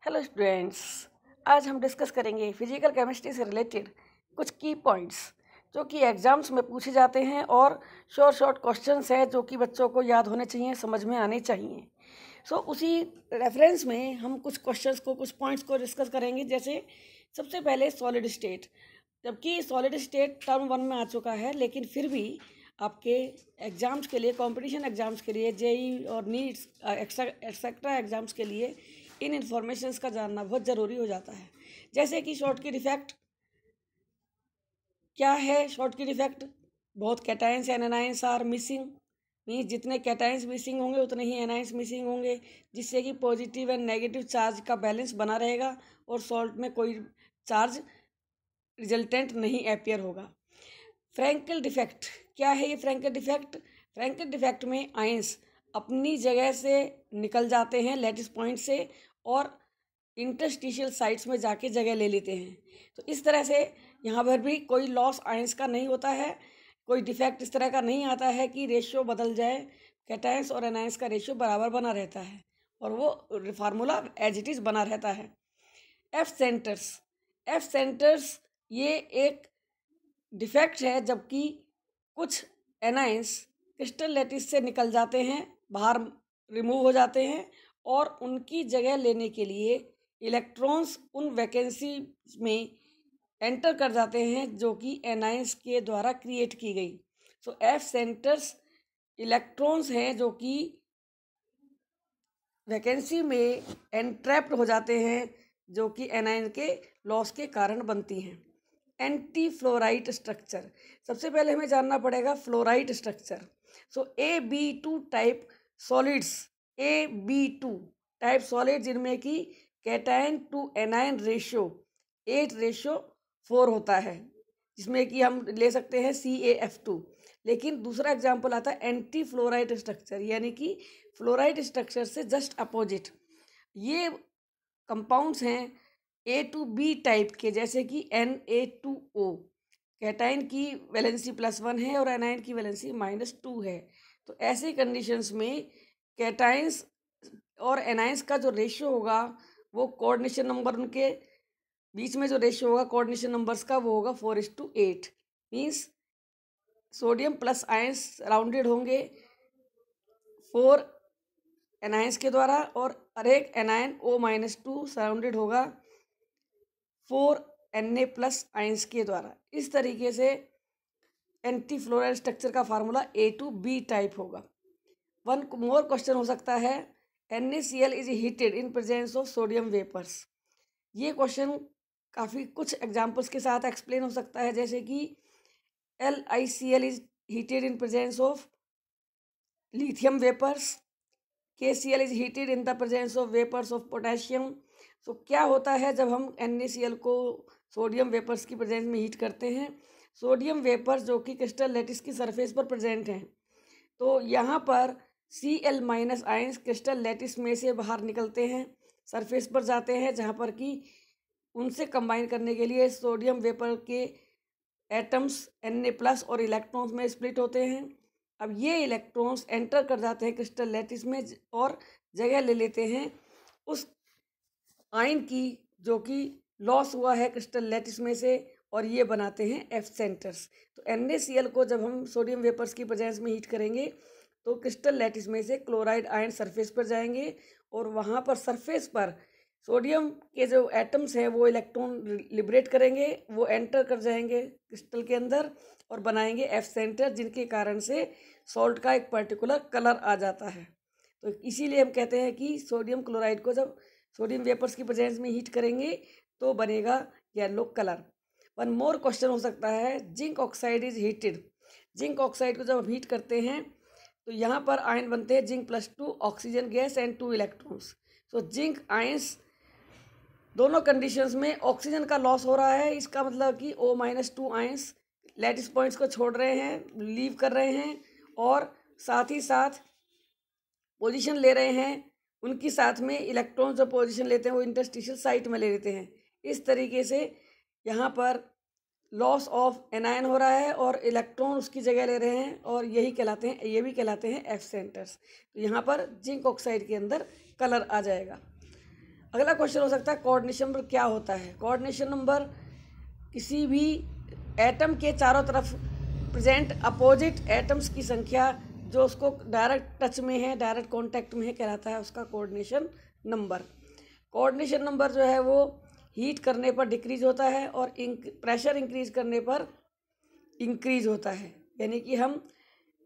Hello students. आज हम discuss करेंगे फिजिकल केमिस्ट्री से रिलेटेड कुछ की पॉइंट्स जो कि एग्ज़ाम्स में पूछे जाते हैं और शॉर्ट क्वेश्चंस हैं जो कि बच्चों को याद होने चाहिए, समझ में आने चाहिए। उसी रेफरेंस में हम कुछ क्वेश्चंस को, कुछ पॉइंट्स को डिस्कस करेंगे। जैसे सबसे पहले सॉलिड स्टेट, जबकि सॉलिड स्टेट टर्म 1 में आ चुका है, लेकिन फिर भी आपके एग्ज़ाम्स के लिए, कंपटीशन एग्ज़ाम्स के लिए, जेई और नीट्स एक्सेट्रा एग्ज़ाम्स के लिए इन इंफॉर्मेशंस का जानना बहुत ज़रूरी हो जाता है। जैसे कि शॉर्ट की डिफेक्ट क्या है? शॉर्ट की डिफेक्ट, बहुत cations and anions are missing, means जितने कैटायंस मिसिंग होंगे उतने ही एनायंस मिसिंग होंगे, जिससे कि पॉजिटिव एंड नेगेटिव चार्ज का बैलेंस बना रहेगा और सॉल्ट में कोई चार्ज रिजल्टेंट नहीं अपीयर होगा। फ्रैंकल डिफेक्ट क्या है? ये फ्रैंकल डिफेक्ट में आयंस अपनी जगह से निकल जाते हैं लैटिस पॉइंट से और इंटरस्टिशियल साइट्स में जाके जगह ले लेते हैं। तो इस तरह से यहाँ पर भी कोई लॉस आयंस का नहीं होता है, कोई डिफेक्ट इस तरह का नहीं आता है कि रेशियो बदल जाए, कैटायंस और एनायंस का रेशियो बराबर बना रहता है और वो फार्मूला एज इट इज़ बना रहता है। एफ सेंटर्स ये एक डिफेक्ट है, जबकि कुछ एनायंस क्रिस्टल लैटिस से निकल जाते हैं, बाहर रिमूव हो जाते हैं और उनकी जगह लेने के लिए इलेक्ट्रॉन्स उन वैकेंसी में एंटर कर जाते हैं जो कि एनायंस के द्वारा क्रिएट की गई। एफ सेंटर्स इलेक्ट्रॉन्स हैं जो कि वैकेंसी में एंट्रैप्ड हो जाते हैं, जो कि एनायन के लॉस के कारण बनती हैं। एंटी फ्लोराइड स्ट्रक्चर, सबसे पहले हमें जानना पड़ेगा fluoride structure. AB2 type solids, AB2 type solid जिनमें कि कैटायन टू एनायन रेशियो 8:4 होता है, जिसमें कि हम ले सकते हैं CaF2। लेकिन दूसरा एग्जाम्पल आता है एंटी फ्लोराइड स्ट्रक्चर, यानी कि फ्लोराइड स्ट्रक्चर से जस्ट अपोजिट। ये कंपाउंड्स हैं A2B टाइप के, जैसे कि Na2O। कैटाइन की वैलेंसी +1 है और एनायन की वैलेंसी -2 है। तो ऐसे कंडीशंस में कैटाइंस और एनायंस का जो रेशियो होगा, वो कोऑर्डिनेशन नंबर, उनके बीच में जो रेशियो होगा कोऑर्डिनेशन नंबर्स का, वो होगा 4:8। Means sodium plus ions rounded होंगे 4 एनायंस के द्वारा और हर एक एनायन O-2 सराउंडेड होगा 4 Na+ आयंस के द्वारा। इस तरीके से एंटी फ्लोराइड स्ट्रक्चर का फार्मूला A2B टाइप होगा। वन मोर क्वेश्चन हो सकता है, NaCl is heated in presence of sodium vapours. ये क्वेश्चन काफ़ी कुछ एग्जाम्पल्स के साथ एक्सप्लेन हो सकता है, जैसे कि LiCl is heated in presence of lithium vapors, KCl is heated in the presence of vapors of potassium। क्या होता है जब हम NaCl को सोडियम वेपर्स की प्रेजेंस में हीट करते हैं? सोडियम वेपर्स जो कि क्रिस्टल लैटिस की सरफेस पर प्रेजेंट हैं, तो यहाँ पर Cl- आयंस क्रिस्टल लैटिस में से बाहर निकलते हैं, सरफेस पर जाते हैं, जहाँ पर कि उनसे कंबाइन करने के लिए सोडियम वेपर के एटम्स Na+ और इलेक्ट्रॉन्स में स्प्लिट होते हैं। अब ये इलेक्ट्रॉन्स एंटर कर जाते हैं क्रिस्टल लैटिस में और जगह ले लेते हैं उस आयन की जो कि लॉस हुआ है क्रिस्टल लैटिस में से, और ये बनाते हैं एफ सेंटर्स। तो NaCl को जब हम सोडियम वेपर्स की प्रेजेंस में हीट करेंगे तो क्रिस्टल लैटिस में से क्लोराइड आयन सरफेस पर जाएंगे और वहाँ पर सरफेस पर सोडियम के जो एटम्स हैं वो इलेक्ट्रॉन लिबरेट करेंगे, वो एंटर कर जाएंगे क्रिस्टल के अंदर और बनाएंगे एफ सेंटर, जिनके कारण से सॉल्ट का एक पर्टिकुलर कलर आ जाता है। तो इसीलिए हम कहते हैं कि सोडियम क्लोराइड को जब सोडियम वेपर्स की प्रेजेंस में हीट करेंगे तो बनेगा yellow colour. One more question हो सकता है, zinc oxide is heated. Zinc oxide को जब हम हीट करते हैं तो यहाँ पर आयन बनते हैं zinc +2 oxygen gas and 2 electrons. Zinc ions दोनों कंडीशंस में ऑक्सीजन का लॉस हो रहा है, इसका मतलब कि O-2 आयंस लैटिस पॉइंट्स को छोड़ रहे हैं, लीव कर रहे हैं और साथ ही साथ पोजीशन ले रहे हैं। उनकी साथ में इलेक्ट्रॉन जो पोजीशन लेते हैं वो इंटरस्टिशियल साइट में ले लेते हैं। इस तरीके से यहाँ पर लॉस ऑफ एनायन हो रहा है और इलेक्ट्रॉन उसकी जगह ले रहे हैं, और ये भी कहलाते हैं एफ सेंटर्स। तो यहाँ पर जिंक ऑक्साइड के अंदर कलर आ जाएगा। अगला क्वेश्चन हो सकता है कोऑर्डिनेशन नंबर क्या होता है। कोऑर्डिनेशन नंबर किसी भी एटम के चारों तरफ प्रेजेंट अपोजिट एटम्स की संख्या जो उसको डायरेक्ट टच में है, डायरेक्ट कांटेक्ट में है, कहलाता है उसका कोऑर्डिनेशन नंबर। कोऑर्डिनेशन नंबर जो है वो हीट करने पर डिक्रीज होता है और प्रेशर इंक्रीज करने पर इंक्रीज होता है। यानी कि हम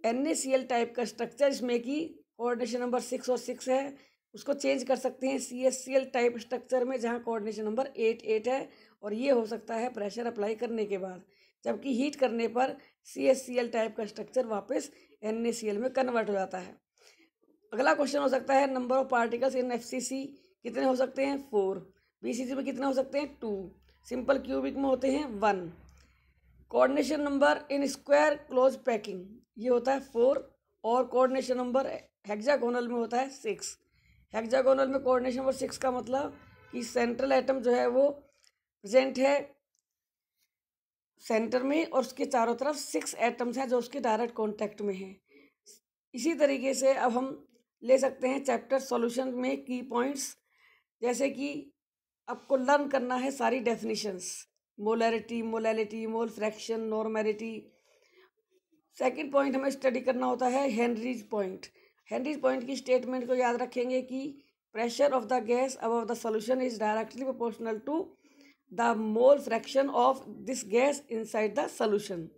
NaCl टाइप का स्ट्रक्चर इसमें कि कोऑर्डिनेशन नंबर 6 और 6 है उसको चेंज कर सकते हैं CaCl टाइप स्ट्रक्चर में जहाँ कोऑर्डिनेशन नंबर 8 है, और ये हो सकता है प्रेशर अप्लाई करने के बाद, जबकि हीट करने पर CaCl टाइप का स्ट्रक्चर वापस NaCl में कन्वर्ट हो जाता है। अगला क्वेश्चन हो सकता है number of particles in FCC कितने हो सकते हैं 4, BCC में कितने हो सकते हैं 2, सिंपल क्यूबिक में होते हैं 1। Coordination number in square close packing ये होता है 4, और कोऑर्डिनेशन नंबर हेक्सागोनल में होता है 6। हेक्सागोनल में कोऑर्डिनेशन नंबर 6 का मतलब कि सेंट्रल एटम जो है वो प्रेजेंट है सेंटर में और उसके चारों तरफ 6 एटम्स हैं जो उसके डायरेक्ट कांटेक्ट में हैं। इसी तरीके से अब हम ले सकते हैं चैप्टर सॉल्यूशन में की पॉइंट्स, जैसे कि आपको लर्न करना है सारी definitions, molarity, molality, mole fraction, normality. Second point हमें स्टडी करना होता है हेनरीज पॉइंट। हेनरीज पॉइंट की स्टेटमेंट को याद रखेंगे कि pressure of the gas above the solution is directly proportional to the mole fraction of this gas inside the solution.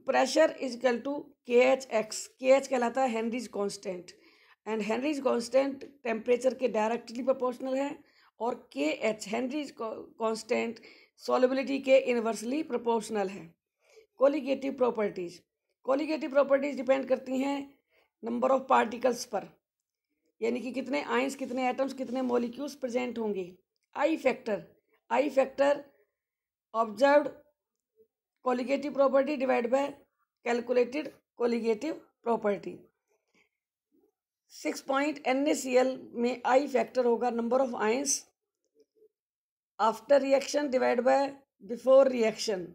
Pressure is equal to KH(x). KH कहलाता है Henry's constant, and Henry's constant temperature के directly proportional है, और KH Henry's constant solubility के inversely proportional है। Colligative properties, colligative properties depend करती हैं number of particles पर, यानी कि कितने आयंस, कितने एटम्स, कितने मॉलिक्यूल्स प्रेजेंट होंगे। आई factor observed colligative property divide by calculated colligative property. 6 point NaCl में आई फैक्टर होगा number of ions after reaction divide by before reaction.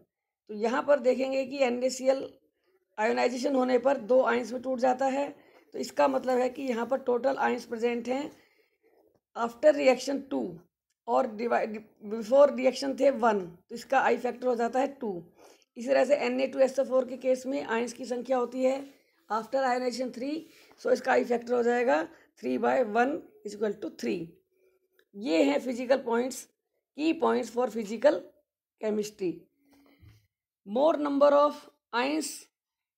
तो यहाँ पर देखेंगे कि NaCl आयोनाइजेशन होने पर 2 आयंस में टूट जाता है, तो इसका मतलब है कि यहाँ पर टोटल आयंस प्रेजेंट हैं आफ्टर रिएक्शन 2 और बिफोर रिएक्शन थे 1, तो इसका आई फैक्टर हो जाता है 2। इसी तरह से Na2SO4 के केस में आयंस की संख्या होती है आफ्टर आयोनाइजेशन 3, सो इसका आई फैक्टर हो जाएगा 3/1 = 3। ये हैं फिजिकल पॉइंट्स, की points for physical chemistry. More number of ions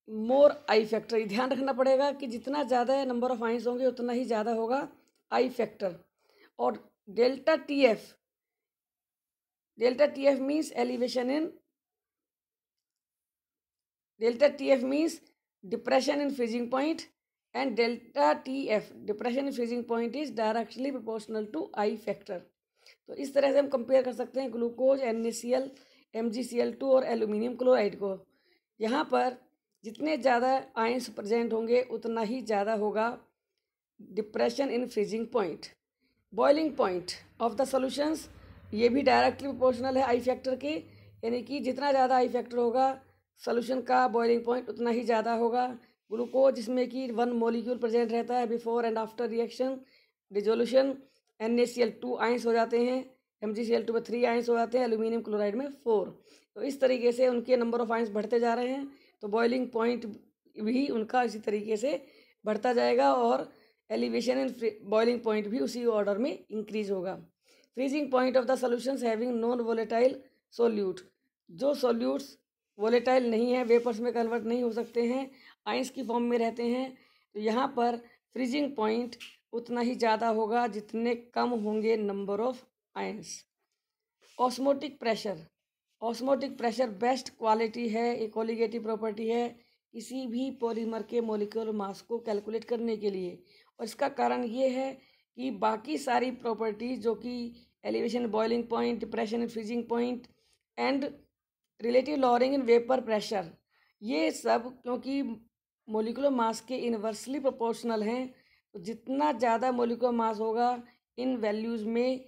more I factor, ध्यान रखना पड़ेगा कि जितना ज़्यादा नंबर ऑफ आयंस होंगे उतना ही ज़्यादा होगा आई फैक्टर। और delta TF means elevation in, delta TF means depression in freezing point, and delta TF depression in freezing point is directly proportional to i factor. तो इस तरह से हम कंपेयर कर सकते हैं ग्लूकोज, NaCl, MgCl2 और एल्यूमिनियम क्लोराइड को। यहाँ पर जितने ज़्यादा आयंस प्रेजेंट होंगे उतना ही ज़्यादा होगा depression in freezing point. Boiling point of the solutions ये भी डायरेक्टली प्रोपोर्शनल है आई फैक्टर के, यानी कि जितना ज़्यादा आई फैक्टर होगा सॉल्यूशन का बॉइलिंग पॉइंट उतना ही ज़्यादा होगा। ग्लूकोज जिसमें कि 1 मॉलिक्यूल प्रेजेंट रहता है before and after reaction dissolution, NaCl2 ions हो जाते हैं, MgCl2 में 3 आयंस हो जाते हैं, एल्यूमिनियम क्लोराइड में 4। तो इस तरीके से उनके नंबर ऑफ आयंस बढ़ते जा रहे हैं, तो बॉइलिंग पॉइंट भी उनका इसी तरीके से बढ़ता जाएगा और एलिवेशन इन बॉइलिंग पॉइंट भी उसी ऑर्डर में इंक्रीज होगा। Freezing point of the solutions having non volatile solute, जो सोल्यूट्स वोलेटाइल नहीं है, वेपर्स में कन्वर्ट नहीं हो सकते हैं, आयंस की फॉर्म में रहते हैं, तो यहाँ पर फ्रीजिंग पॉइंट उतना ही ज़्यादा होगा जितने कम होंगे number of ions. Osmotic pressure best quality है, एक कोलिगेटिव प्रॉपर्टी है किसी भी पॉलीमर के मॉलिक्यूलर मास को कैलकुलेट करने के लिए, और इसका कारण ये है कि बाकी सारी प्रॉपर्टीज जो कि elevation boiling point, depression in freezing point and relative lowering in vapour pressure, ये सब क्योंकि मॉलिक्यूलर मास के इनवर्सली प्रोपोर्शनल हैं, तो जितना ज़्यादा मॉलिक्यूलर मास होगा इन वैल्यूज़ में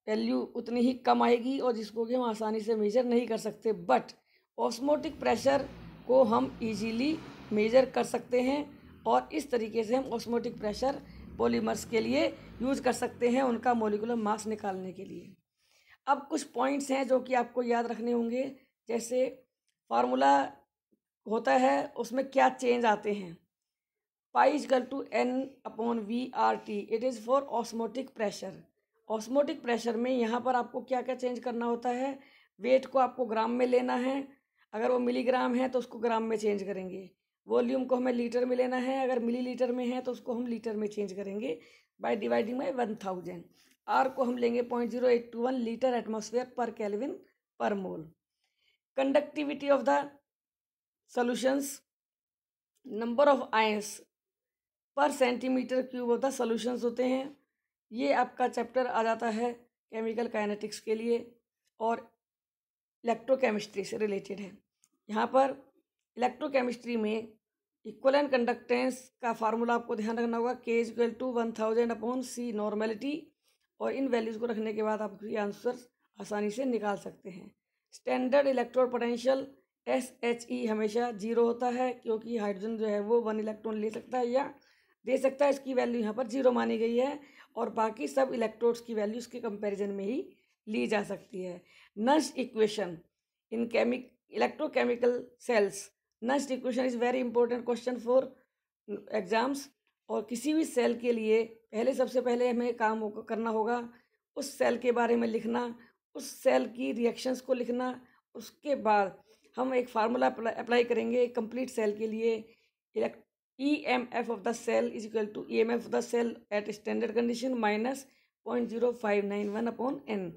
वैल्यू उतनी ही कम आएगी और जिसको कि हम आसानी से मेजर नहीं कर सकते। बट ऑस्मोटिक प्रेशर को हम इजीली मेजर कर सकते हैं और इस तरीके से हम ऑस्मोटिक प्रेशर पॉलीमर्स के लिए यूज कर सकते हैं उनका मॉलिक्यूलर मास निकालने के लिए। अब कुछ पॉइंट्स हैं जो कि आपको याद रखने होंगे, जैसे फार्मूला होता है उसमें क्या चेंज आते हैं। Pi equal to N/V/RT, it is for osmotic pressure. Osmotic pressure में यहाँ पर आपको क्या क्या चेंज करना होता है, वेट को आपको ग्राम में लेना है, अगर वो मिलीग्राम है तो उसको ग्राम में चेंज करेंगे, वॉल्यूम को हमें लीटर में लेना है, अगर मिलीलीटर में है तो उसको हम लीटर में चेंज करेंगे बाय डिवाइडिंग बाई 1000। आर को हम लेंगे 0.0821 litre atmosphere per kelvin per mole. Conductivity of the solutions, number of ions per centimetre cube of the solutions होते हैं। ये आपका चैप्टर आ जाता है केमिकल काइनेटिक्स के लिए और इलेक्ट्रोकेमिस्ट्री से रिलेटेड है। यहाँ पर इलेक्ट्रोकेमिस्ट्री में इक्वलेंट कंडक्टेंस का फार्मूला आपको ध्यान रखना होगा, K equal to 1000/C normality, और इन वैल्यूज़ को रखने के बाद आप ये आंसर आसानी से निकाल सकते हैं। स्टैंडर्ड इलेक्ट्रोड पोटेंशियल SHE हमेशा 0 होता है, क्योंकि हाइड्रोजन जो है वो 1 इलेक्ट्रॉन ले सकता है या दे सकता है, इसकी वैल्यू यहाँ पर 0 मानी गई है, और बाकी सब इलेक्ट्रोड्स की वैल्यू इसके कंपैरिजन में ही ली जा सकती है। Nernst equation in electrochemical cells, Nernst equation is very important question for exams. और किसी भी सेल के लिए सबसे पहले हमें काम करना होगा उस सेल के बारे में लिखना, उस सेल की रिएक्शंस को लिखना, उसके बाद हम एक फार्मूला अप्लाई करेंगे कंप्लीट सेल के लिए। EMF of the cell is equal to EMF of the cell at standard condition minus 0.0591/N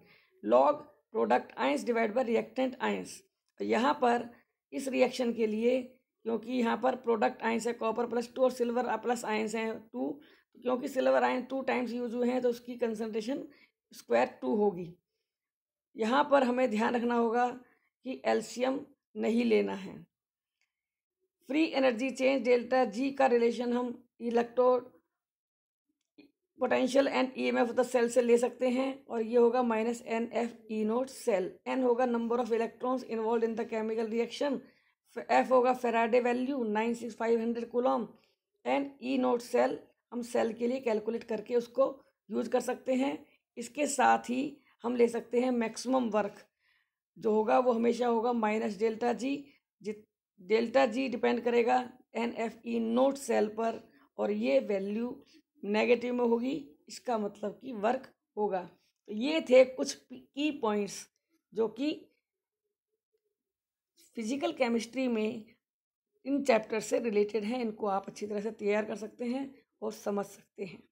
log product ions divide by reactant ions. यहाँ पर इस रिएक्शन के लिए, क्योंकि यहाँ पर प्रोडक्ट आयंस है कॉपर +2 और सिल्वर प्लस आयंस हैं 2, क्योंकि सिल्वर आयन 2 टाइम्स यूज हुए हैं तो उसकी कंसंट्रेशन स्क्वायर 2 होगी। यहाँ पर हमें ध्यान रखना होगा कि एल्शियम नहीं लेना है। Free energy change delta G का रिलेशन हम electrode potential and EMF of the cell से ले सकते हैं, और ये होगा -NFE0 सेल। N होगा number of electrons involve in the chemical reaction, F होगा Faraday value 96500 coulomb, and E0 cell हम सेल के लिए कैलकुलेट करके उसको यूज कर सकते हैं। इसके साथ ही हम ले सकते हैं मैक्सिमम वर्क जो होगा वो हमेशा होगा -ΔG, डेल्टा जी डिपेंड करेगा NFE0 सेल पर, और ये वैल्यू नेगेटिव में होगी, इसका मतलब कि वर्क होगा। तो ये थे कुछ की पॉइंट्स जो कि फिजिकल केमिस्ट्री में इन चैप्टर से रिलेटेड हैं। इनको आप अच्छी तरह से तैयार कर सकते हैं और समझ सकते हैं।